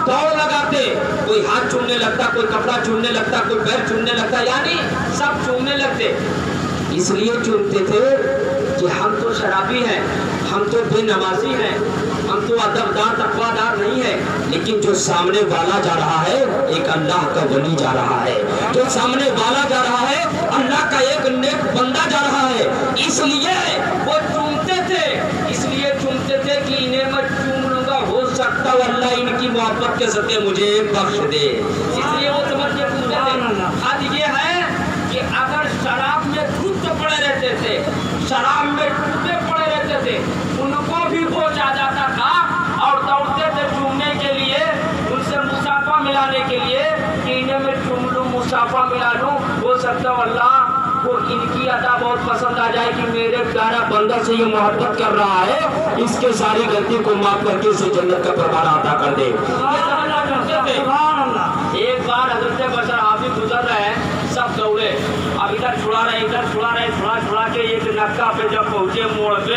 दौड़ लगाते, कोई हाथ चूमने लगता, कोई कपड़ा चूमने लगता, कोई पैर चूमने लगता, यानी सब चूमने लगते। इसलिए चूमते थे कि हम तो शराबी हैं, हम तो बेनमाजी हैं, हम तो अदबदार तकवादार नहीं है। लेकिन जो सामने वाला जा रहा है एक अल्लाह का वली जा रहा है, जो सामने वाला जा रहा है अल्लाह का एक नेक बंदा जा रहा है, इसलिए वो चूमते थे। इसलिए चूमते थे कि इन्हें मैं चूम लूंगा, हो सकता है अल्लाह इनकी मोहब्बत के सदक़े मुझे बख्श दे, इसलिए वो समझ के चूमते थे। आज ये है कि अगर शराब में डूबते पड़े रहते थे, शराब में डूबते पड़े रहते थे, उनको भी होश आ जाता था और दौड़ते थे चूमने के लिए, उनसे मुसाफा मिलाने के लिए कि इन्हें मैं चूम लूँ, मुसाफा मिला लूँ। हो सकता है अल्लाह को इनकी अदा बहुत पसंद आ जाए कि मेरे प्यारा बंदा से ये मोहब्बत कर रहा है, इसके सारी गलती को माफ करके इसे जन्नत का परवाना अता कर दे। एक बार हज़रत बशर हाफिज़ गुजर रहे हैं, सब दौड़े, अब इधर छुड़ा रहे, इधर छुड़ा रहे, छुड़ा के एक नक्का पे जब पहुंचे मोड़ पे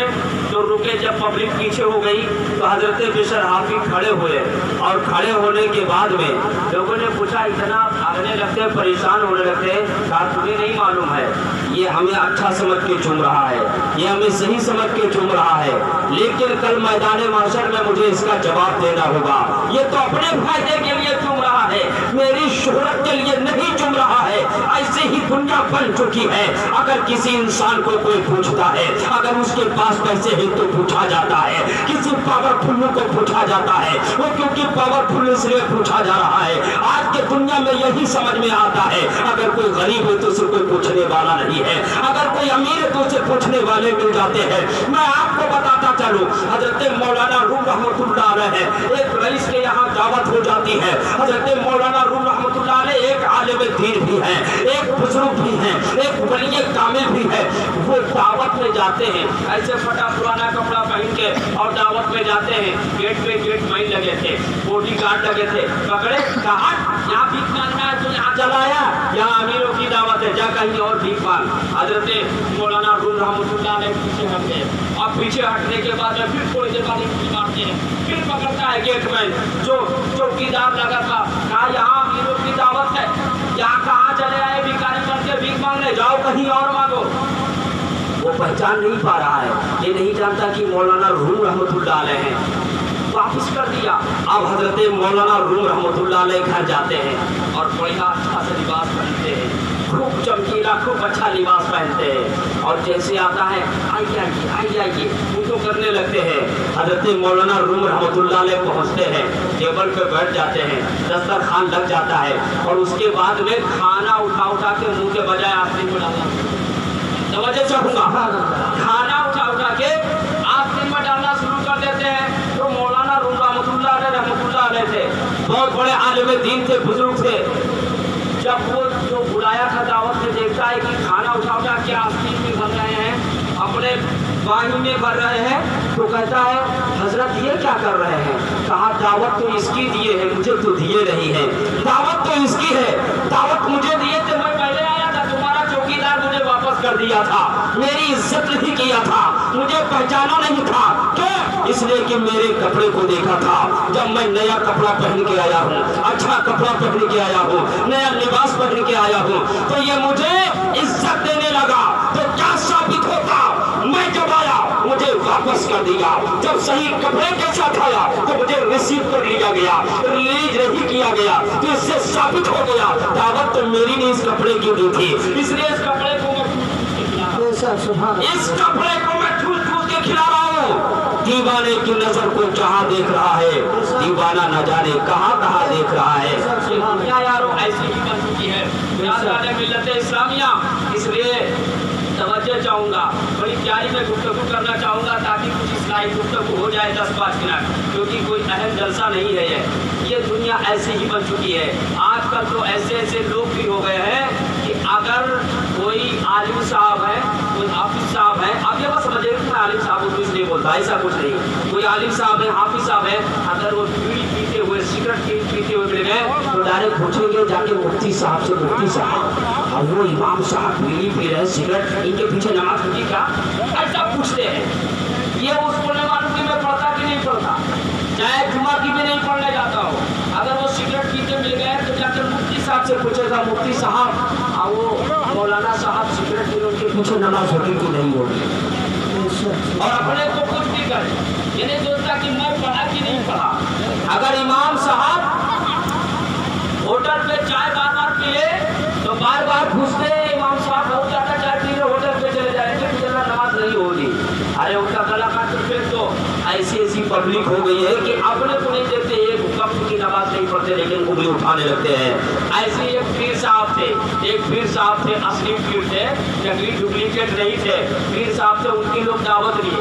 तो रुके। जब पब्लिक पीछे हो गई तो हज़रत बशर हाफिज़ खड़े हुए और खड़े होने के बाद में लोगों ने पूछा, इतना भागने लगते, परेशान होने लगते, कहा तुम्हें नहीं मालूम है ये हमें अच्छा समझ के चूम रहा है, ये हमें सही समझ के चूम रहा है, लेकिन कल मैदान माशर में मुझे इसका जवाब देना होगा। ये तो अपने फायदे के लिए चूम रहा है, मेरी शोहरत के लिए नहीं चूम रहा है। ऐसे ही दुनिया बन चुकी है। अगर किसी इंसान को कोई पूछता है, अगर उसके पास पैसे हैं तो पूछा जाता है, किसी पावरफुल को पूछा जाता है, वो क्योंकि पावरफुल इसलिए पूछा जा रहा है। आज के दुनिया में यही समझ में आता है, अगर कोई गरीब है तो उसे कोई पूछने वाला नहीं है, अगर कोई अमीर है तो उसे पूछने वाले मिल जाते हैं। मैं आपको बताता चलूं, हजरत मौलाना रूम रहमतुल्लाह अलैह एक रईस के यहाँ दावत हो जाती है। हजरत मौलाना रूम रहमतुल्लाह अलैह एक आलिम दीन भी है, एक बुजुर्ग भी है, एक वली कामिल भी है। वो दावत में जाते हैं ऐसे फटा पुराना कपड़ा पहन के और दावत में जाते हैं। गेट पे गेट माइन लगे थे, बॉडी गार्ड लगे थे, पकड़े, कहा यहाँ भीख मांगना है तो यहाँ चलाया, यहाँ अमीरों की दावत है, जा कहीं और भीख मांग। हजरत मौलाना रूम रहमतुल्लाह अलैह पीछे हट गए और पीछे हटने के बाद में फिर थोड़ी देर बाद मारते हैं, फिर पकड़ता है गेट में जो चौकीदार लगा था, कहा यहाँ अमीरों की दावत है, यहाँ कहाँ चले आए भिखारी बन के भीख मांगने, जाओ कहीं और मांगो। वो पहचान नहीं पा रहा है, ये नहीं जानता कि मौलाना रूम रहमतुल्लाह अलैह हैं। वापिस कर दिया। अब हजरत मौलाना रूम रहमतुल्लाह अलैह घर जाते हैं और बढ़िया अच्छा सा लिबास पहनते हैं, खूब चमकीला, खूब अच्छा लिबास पहनते हैं और जैसे आता है आइए आइए उनको करने लगते हैं। हजरत मौलाना रूम रहमतुल्लाह अलैह पहुँचते हैं, टेबल पे बैठ जाते हैं, दस्तरखान लग जाता है और उसके बाद में खाना उठा के मुँह के बजाय आस्तीन में डालना, समझे चाहूँगा, खाना उठा के आस्तीन में डालना शुरू कर देते हैं। तो मौलाना रूम रहमतुल्लाह अलैह थे, बहुत बड़े आलिम दीन थे, बुजुर्ग थे। जब वो जो बुलाया था दावत में देखता है कि खाना उठा के आस्तीन में भर रहे हैं, अपने बाही में भर रहे हैं, तो कहता है हजरत ये क्या कर रहे हैं? कहा दावत तो इसकी दिए है, मुझे तो दिए नहीं है। दावत तो इसकी है, दावत मुझे दिए थे, मैं पहले आया था, तुम्हारा चौकीदार मुझे वापस कर दिया था, मेरी इज्जत नहीं किया था, मुझे पहचाना नहीं था। क्यों? इसलिए कि मेरे कपड़े को देखा था। जब मैं नया कपड़ा पहन के आया हूँ, अच्छा कपड़ा पहन के आया हूँ, नया लिबास पहन के आया हूँ, तो ये मुझे इज्जत देने लगा। तो क्या साबित होता? मैं जब आया मुझे वापस कर दिया, जब सही कपड़े के साथ आया तो मुझे रिसीव कर लिया गया, रिलीज नहीं किया गया। तो इससे साबित हो गया दावत तो मेरी ने इस कपड़े की दी थी, इसलिए इस कपड़े को मैं ठूस के खिला रहा हूँ। दीवाने की नजर को जहाँ देख रहा है, दीवाना न जाने कहाँ देख रहा है। क्या यारो ऐसी ही बन चुकी है मिल्लत इस्लामिया। इसलिए तवज्जो चाहूँगा, बड़ी प्यारी में गुफ्तगू करना चाहूँगा ताकि कुछ इस्लाही गुफ्तगू हो जाए 10-5 मिनट, क्योंकि कोई अहम जलसा नहीं है। ये दुनिया ऐसी ही बन चुकी है। आजकल तो ऐसे लोग भी हो गए हैं कि अगर कोई आलिम साहब है, कोई हाफिज साहब है, आप ये बस समझिए कि मैं आलिम साहब को इसलिए बोलता, ऐसा कुछ नहीं। कोई आलिम साहब है, हाफिज साहब है, अगर वो बीड़ी पीते हुए, सिगरेट पीते हुए मिल गए तो डायरेक्ट पूछेंगे जाके मुफ्ती साहब से, मुफ्ती साहब अब वो इमाम साहब बीड़ी पी रहे, सिगरेट, इनके पीछे नमाज होगी क्या? ऐसा पूछते हैं। ये उस बोलने वालों की मैं पढ़ता कि नहीं पढ़ता, चाहे जुमा की भी नहीं पढ़ने जाता हो, अगर मुफ्ती साहब और वो मौलाना साहब सिगरेट पी उनके पीछे नमाज होगी कि नहीं होगी और अपने को कुछ भी करे। ये नहीं सोचता कि मैं पढ़ा कि नहीं पढ़ा। अगर इमाम साहब होटल पे चाय बार बार पिए तो बार बार पूछते इमाम साहब बहुत ज्यादा चाय पी रहे होटल पे चले जाएंगे तो जरा नमाज नहीं होगी। अरे उनका गला काट फिर तो ऐसी पब्लिक हो गई है कि अपने को नहीं देते, एक वक्त की नमाज नहीं पढ़ते लेकिन उंगली उठाने लगते हैं। ऐसे एक पीर साहब थे, असली पीर थे, नकली डुप्लीकेट नहीं थे। पीर साहब थे, उनकी लोग दावत लिए।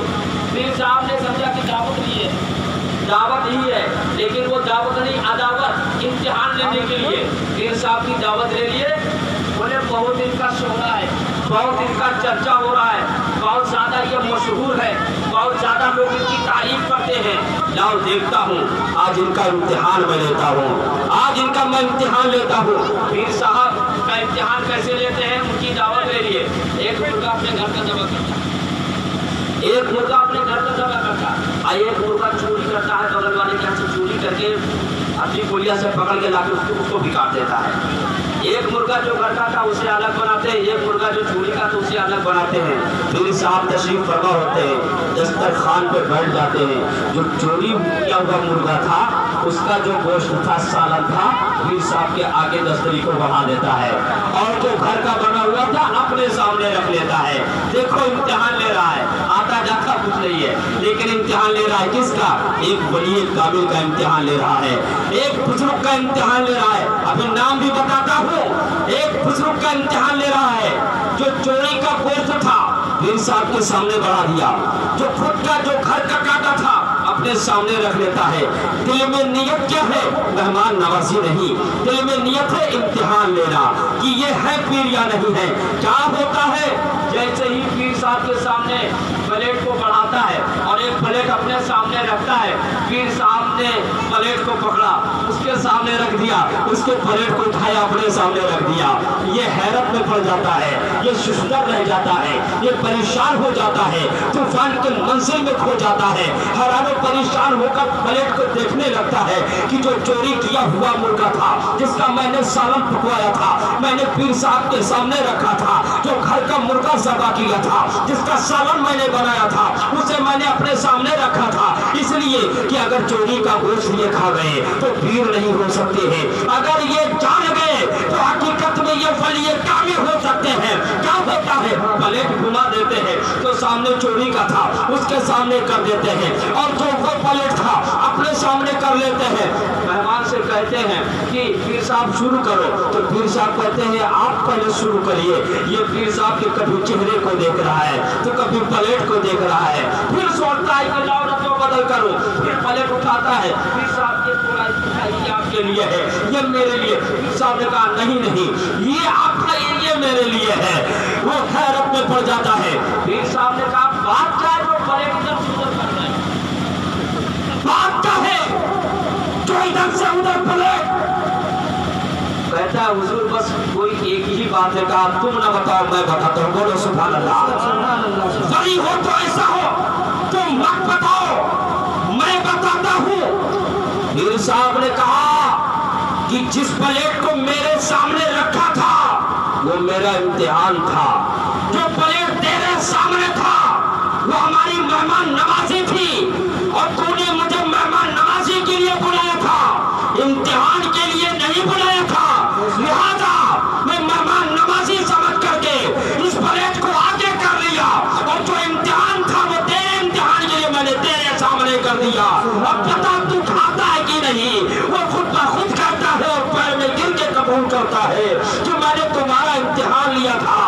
पीर साहब ने समझा कि दावत ही है, लेकिन वो दावत नहीं अदावत, इम्तिहान लेने के लिए पीर साहब की दावत ले लिए। बोले बहुत दिन का सोना है, बहुत दिन का चर्चा हो रहा है, बहुत ज्यादा ये मशहूर है, बहुत ज्यादा लोग इनकी तारीफ करते हैं। लाओ देखता हूँ, आज इनका इम्तिहान मैं लेता हूँ, आज इनका मैं इम्तिहान लेता हूँ। पीर साहब का इम्तिहान कैसे लेते हैं, उनकी दावत ले लिए। एक मुर्गा अपने घर का दबा करता, एक मुर्गा अपने घर का दबा करता, एक मुर्गा चोरी करता है, बगल वाले के यहाँ से चोरी करके अपनी गोलियां से पकड़ के लाके उसको भी काट देता है। एक मुर्गा जो घर का था उसे अलग बनाते हैं, एक मुर्गा जो चोरी का था उसे अलग बनाते हैं। फिर साहब तशरीफ फरमा होते हैं, दस्तरखान पे बैठ जाते हैं। जो चोरी किया हुआ मुर्गा था उसका जो गोश्त था, सालन था, फिर साहब के आगे दस्तरी को बढ़ा देता है और जो घर का बना हुआ था अपने सामने रख लेता है। देखो इम्तिहान ले रहा है, आता जाता कुछ नहीं है, लेकिन इम्तिहान ले रहा है किसका? एक वली काबिल का इम्तिहान ले रहा है, एक बुजुर्ग का इम्तिहान ले रहा है। अभी नाम भी बताता हूँ, एक बुजुर्ग का इम्तिहान ले रहा है जो चोरी का गोश्त था पीर साहब के सामने बढ़ा दिया, जो खुद का जो घर का काटा था अपने सामने रख लेता है। दिल में नियत क्या है? मेहमान नवाजी नहीं, दिल में नियत है इम्तिहान लेना कि ये है पीर या नहीं है। क्या होता है, जैसे ही पीर साहब के सामने प्लेट को बढ़ाता है और एक प्लेट अपने सामने रखता है, पीर साहब ने प्लेट को पकड़ा, उसके सामने रख दिया, उसके प्लेट को उठाया, अपने सामने रख दिया। ये हैरत में पड़ जाता है, ये शुशदर रह जाता है, ये परेशान हो जाता है, तूफान के मंजिल में खो जाता है, हैरान परेशान होकर प्लेट को देखने लगता है कि जो चोरी किया हुआ मुर्गा था, जिसका मैंने सालन पकवाया था, मैंने पीर साहब के सामने रखा था, जो घर का मुर्गा ज़बा किया था, जिसका सालन मैंने बनाया था, उसे मैंने अपने सामने रखा था, इसलिए कि अगर चोरी का गोश्त ये खा गए तो पीर नहीं हो सकते हैं। अगर ये जान गए तो हकीकत में ये वली कामिल हो सकते हैं। क्या होता है, प्लेट घुमा देते हैं, तो सामने चोरी का था उसके सामने कर देते हैं और जो वो प्लेट था अपने सामने कर लेते हैं। मेहमान से कहते हैं कि पीर साहब शुरू करो, तो पीर साहब कहते हैं आप पहले शुरू करिए। ये पीर साहब के कभी चेहरे को देख रहा है तो कभी प्लेट को देख रहा है, फिर सोचता है कि लाओ रत्नों बदल करो, फिर प्लेट उठाता है, पीर साहब के ये आपके लिए है, ये मेरे लिए। पीर साहब ने कहा नहीं नहीं, ये आपका ये मेरे लिए है। वो हैरत में पड़ जाता है। पीर साहब ने कहा बात क्या है, जो प्लेट इधर उधर कर रहे हैं, बात क्या है जो इधर से उधर प्लेट? कहता है हुजूर बस कोई एक ही बात है, कहा तुम ना बताओ मैं बताता हूँ। बोलो सुभान अल्लाह। वली हो तो ऐसा हो, तुम मत बताओ मैं बताता हूँ। पीर साहब ने कहा कि जिस प्लेट को मेरे सामने रखा था वो मेरा इम्तिहान था, जो प्लेट तेरे सामने था वो हमारी मेहमान नवाजी थी और तूने मुझे मेहमान नवाजी के लिए बुलाया था, इम्तिहान के लिए नहीं बुलाया था। लिहाजा मैं मेहमान नवाजी समझ करके इस प्लेट को आगे कर लिया और जो इम्तिहान था वो तेरे इम्तिहान के लिए मैंने तेरे सामने कर दिया। अब पता तू खाता है कि नहीं? वो खुद ब खुद करता है और पैर में गिर के कबूल करता है कि मैंने तुम्हारा इम्तिहान लिया था,